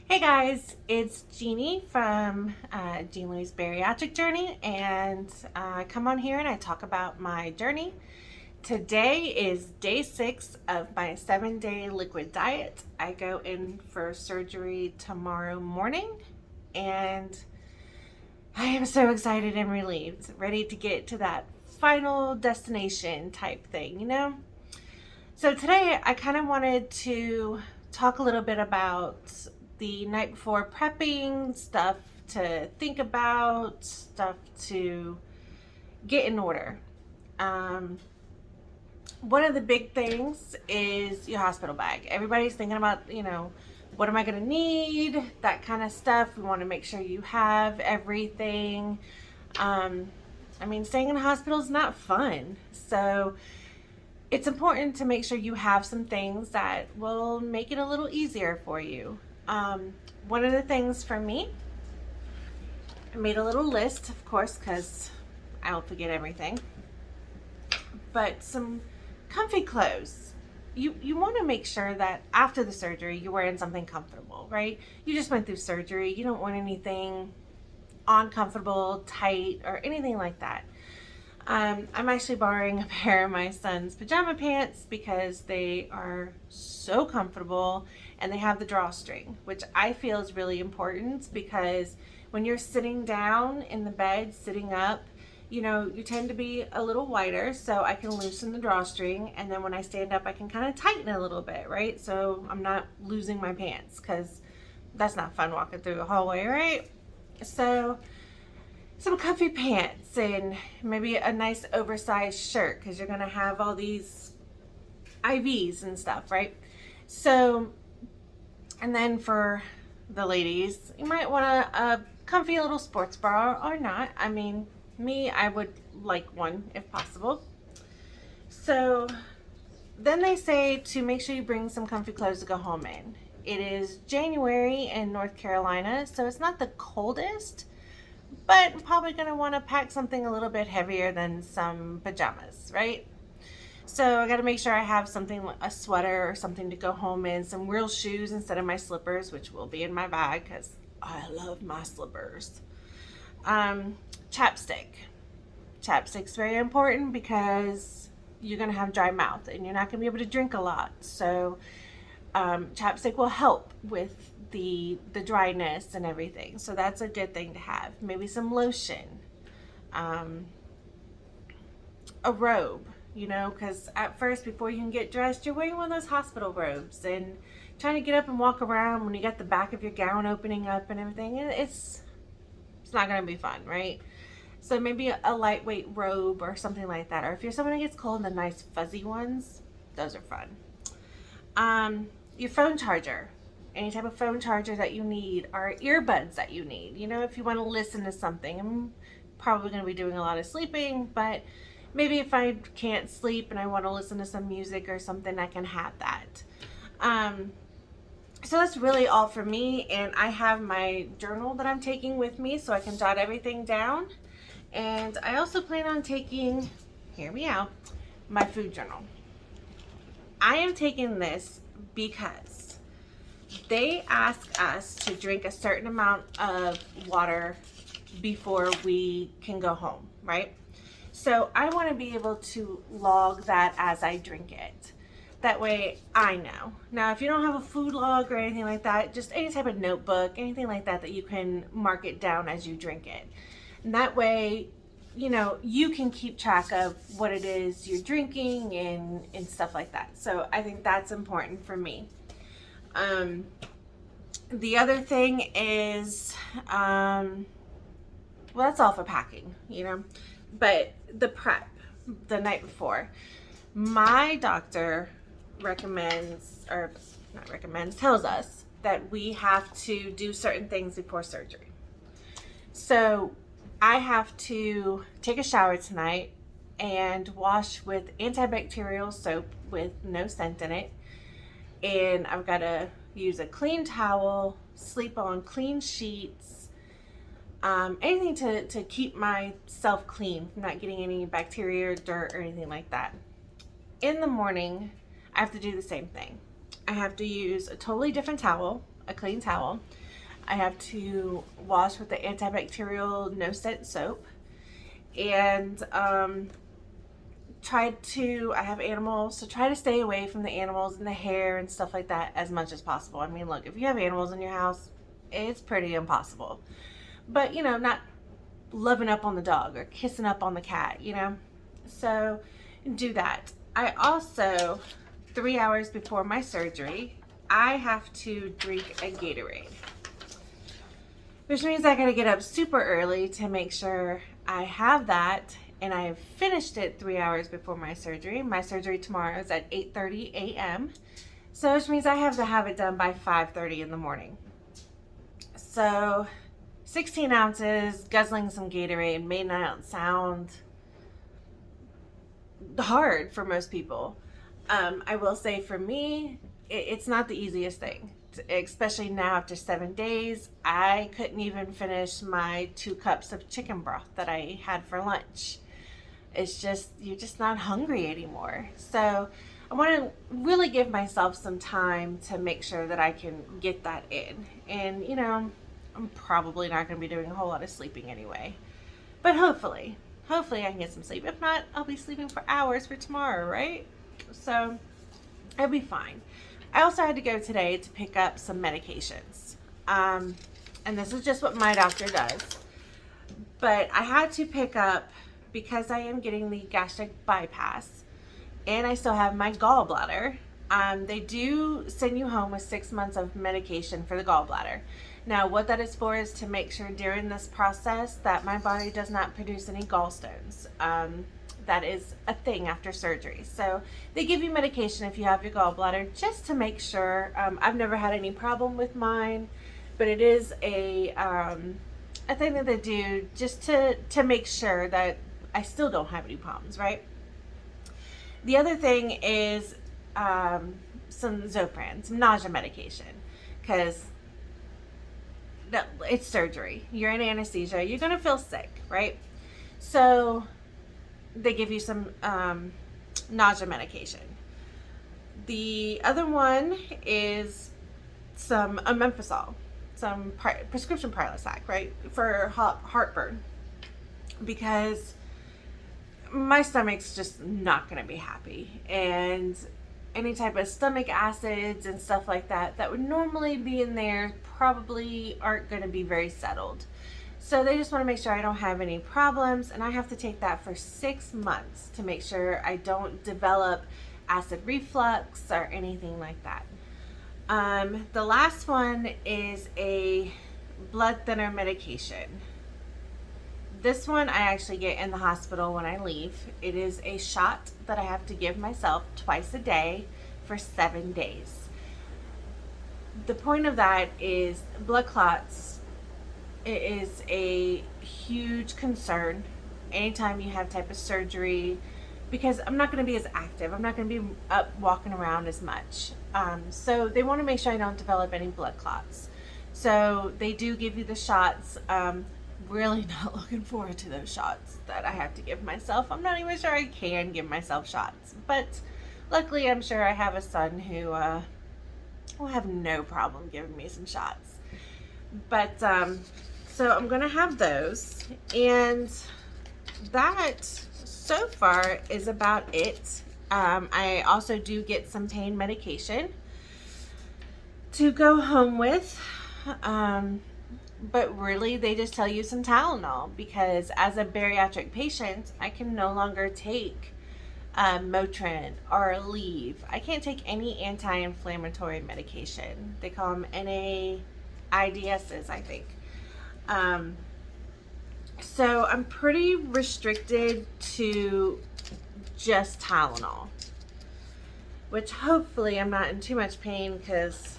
Hey guys, it's Jeannie from Jean Louie's Bariatric Journey, and I come on here and I talk about my journey. Today is day 6 of my 7-day liquid diet. I go in for surgery tomorrow morning, and I am so excited and relieved, ready to get to that final destination type thing. So today I kind of wanted to talk a little bit about the night before prepping, stuff to think about, stuff to get in order. Um, One of the big things is your hospital bag. Everybody's thinking about, what am I going to need? That kind of stuff. We want to make sure you have everything. Um, Staying in a hospital is not fun. So it's important to make sure you have some things that will make it a little easier for you. One of the things for me, I made a little list, of course, because I'll forget everything, but some comfy clothes. You want to make sure that after the surgery you're wearing something comfortable, right? You just went through surgery. You don't want anything uncomfortable, tight, or anything like that. I'm actually borrowing a pair of my son's pajama pants because they are so comfortable and they have the drawstring, which I feel is really important because when you're sitting down in the bed, sitting up, you tend to be a little wider, so I can loosen the drawstring, and then when I stand up, I can kind of tighten it a little bit, right? So I'm not losing my pants because that's not fun walking through the hallway, right? So some comfy pants and maybe a nice oversized shirt because you're going to have all these IVs and stuff, right? So, and then for the ladies, you might want a comfy little sports bra or not. I would like one if possible. So then they say to make sure you bring some comfy clothes to go home in. It is January in North Carolina, so it's not the coldest, but I'm probably going to want to pack something a little bit heavier than some pajamas, right? So I got to make sure I have something, a sweater or something to go home in, some real shoes instead of my slippers, which will be in my bag because I love my slippers. Chapstick. Chapstick's very important because you're going to have dry mouth and you're not going to be able to drink a lot. So chapstick will help with the dryness and everything. So that's a good thing to have. Maybe some lotion, a robe, because at first, before you can get dressed, you're wearing one of those hospital robes and trying to get up and walk around when you got the back of your gown opening up and everything. It's not going to be fun, right? So maybe a lightweight robe or something like that. Or if you're someone who gets cold, the nice fuzzy ones, those are fun. Your phone charger, any type of phone charger that you need, or earbuds that you need. If you want to listen to something. I'm probably going to be doing a lot of sleeping, but maybe if I can't sleep and I want to listen to some music or something, I can have that. So that's really all for me, and I have my journal that I'm taking with me so I can jot everything down. And I also plan on taking, hear me out, my food journal. I am taking this because they ask us to drink a certain amount of water before we can go home, right? So I want to be able to log that as I drink it. That way I know. Now, if you don't have a food log or anything like that, just any type of notebook, anything like that you can mark it down as you drink it. And that way, you can keep track of what it is you're drinking and stuff like that. So I think that's important for me. The other thing is, that's all for packing, but the prep the night before. My doctor tells us that we have to do certain things before surgery. So I have to take a shower tonight and wash with antibacterial soap with no scent in it. And I've got to use a clean towel, sleep on clean sheets, anything to keep myself clean from not getting any bacteria or dirt or anything like that. In the morning, I have to do the same thing. I have to use a totally different towel, a clean towel. I have to wash with the antibacterial no scent soap. And I have animals, so try to stay away from the animals and the hair and stuff like that as much as possible. I mean, look, if you have animals in your house, it's pretty impossible. But, not loving up on the dog or kissing up on the cat, So do that. I also, 3 hours before my surgery, I have to drink a Gatorade, which means I gotta get up super early to make sure I have that, and I have finished it 3 hours before my surgery. My surgery tomorrow is at 8:30 a.m. So which means I have to have it done by 5:30 in the morning. So 16 ounces, guzzling some Gatorade may not sound hard for most people. I will say for me, it's not the easiest thing, especially now after 7 days. I couldn't even finish my 2 cups of chicken broth that I had for lunch. It's just, you're just not hungry anymore. So I want to really give myself some time to make sure that I can get that in. And, I'm probably not going to be doing a whole lot of sleeping anyway. But hopefully I can get some sleep. If not, I'll be sleeping for hours for tomorrow, right? So I'll be fine. I also had to go today to pick up some medications. And this is just what my doctor does. But I had to pick up, because I am getting the gastric bypass and I still have my gallbladder. They do send you home with 6 months of medication for the gallbladder. Now, what that is for is to make sure during this process that my body does not produce any gallstones. That is a thing after surgery. So they give you medication if you have your gallbladder, just to make sure. I've never had any problem with mine, but it is a thing that they do just to make sure that I still don't have any problems, right? The other thing is some Zofran, some nausea medication, because it's surgery. You're in anesthesia. You're going to feel sick, right? So they give you some nausea medication. The other one is some omeprazole, some prescription Prilosec, right, for heartburn, because my stomach's just not going to be happy, and any type of stomach acids and stuff like that would normally be in there probably aren't going to be very settled. So they just want to make sure I don't have any problems, and I have to take that for 6 months to make sure I don't develop acid reflux or anything like that. The last one is a blood thinner medication. This one I actually get in the hospital when I leave. It is a shot that I have to give myself twice a day for 7 days. The point of that is blood clots. It is a huge concern anytime you have type of surgery, because I'm not going to be as active. I'm not going to be up walking around as much. So they want to make sure I don't develop any blood clots. So they do give you the shots. Really not looking forward to those shots that I have to give myself. I'm not even sure I can give myself shots, but luckily I'm sure I have a son who will have no problem giving me some shots. But so I'm gonna have those, and that so far is about it. I also do get some pain medication to go home with. But really, they just tell you some Tylenol, because as a bariatric patient, I can no longer take Motrin or Aleve. I can't take any anti-inflammatory medication. They call them NAIDSs, I think. So I'm pretty restricted to just Tylenol, which hopefully I'm not in too much pain, because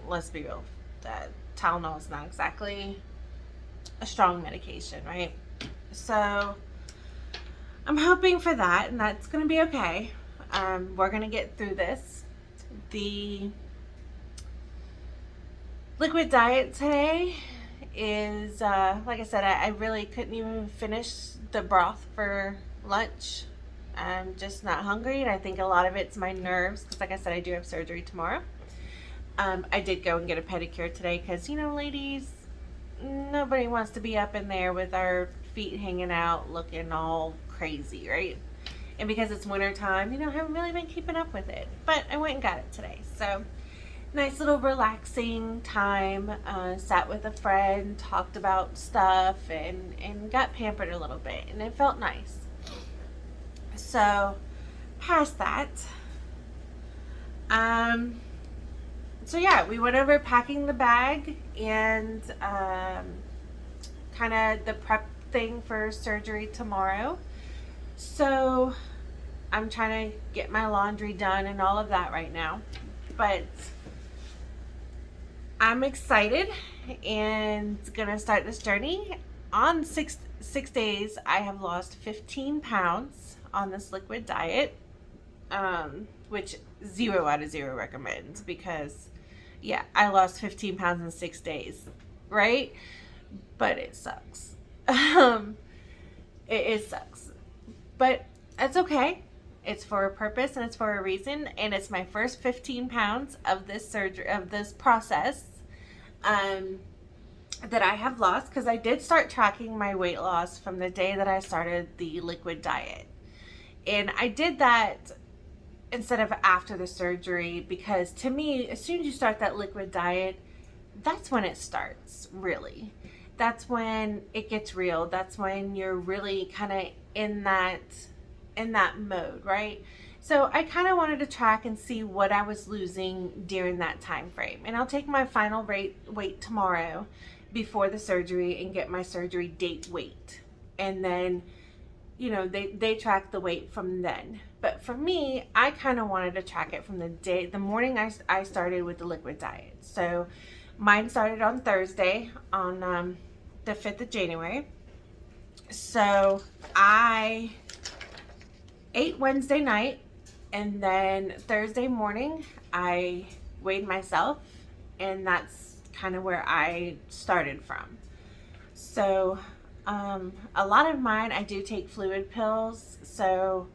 let's be real, that Tylenol is not exactly a strong medication, right? So I'm hoping for that, and that's going to be okay. We're going to get through this. The liquid diet today is, like I said, I really couldn't even finish the broth for lunch. I'm just not hungry, and I think a lot of it's my nerves because, like I said, I do have surgery tomorrow. I did go and get a pedicure today because, ladies, nobody wants to be up in there with our feet hanging out looking all crazy, right? And because it's winter time, I haven't really been keeping up with it. But I went and got it today. So, nice little relaxing time. Sat with a friend, talked about stuff, and got pampered a little bit. And it felt nice. So, past that, so yeah, we went over packing the bag and kind of the prep thing for surgery tomorrow. So I'm trying to get my laundry done and all of that right now. But I'm excited and gonna start this journey. On six days, I have lost 15 pounds on this liquid diet, which 0 out of 0 recommends because, yeah, I lost 15 pounds in 6 days, right? But it sucks. It sucks. But that's okay. It's for a purpose and it's for a reason. And it's my first 15 pounds of this surgery, of this process, that I have lost, because I did start tracking my weight loss from the day that I started the liquid diet. And I did that instead of after the surgery because, to me, as soon as you start that liquid diet, that's when it starts, really. That's when it gets real. That's when you're really kind of in that mode, right? So I kind of wanted to track and see what I was losing during that time frame. And I'll take my final weight tomorrow before the surgery and get my surgery date weight. And then, they track the weight from then. But for me, I kind of wanted to track it from the morning I started with the liquid diet. So mine started on Thursday, on the 5th of January. So I ate Wednesday night, and then Thursday morning I weighed myself, and that's kind of where I started from. So a lot of mine, I do take fluid pills, so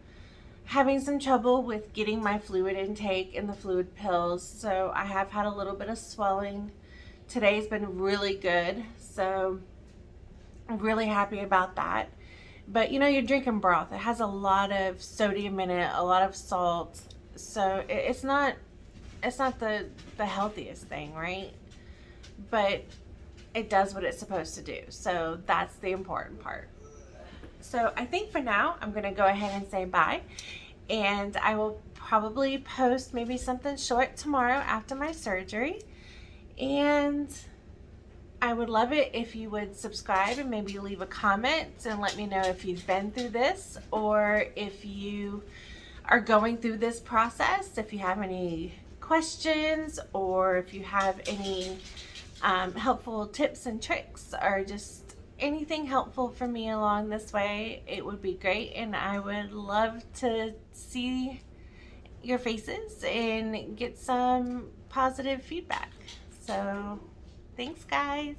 having some trouble with getting my fluid intake in the fluid pills, so I have had a little bit of swelling. Today's been really good, so I'm really happy about that. But you're drinking broth. It has a lot of sodium in it, a lot of salt. So it's not the healthiest thing, right? But it does what it's supposed to do. So that's the important part. So I think for now, I'm going to go ahead and say bye. And I will probably post maybe something short tomorrow after my surgery. And I would love it if you would subscribe and maybe leave a comment and let me know if you've been through this, or if you are going through this process, if you have any questions, or if you have any helpful tips and tricks, or just anything helpful for me along this way. It would be great, and I would love to see your faces and get some positive feedback. So thanks, guys.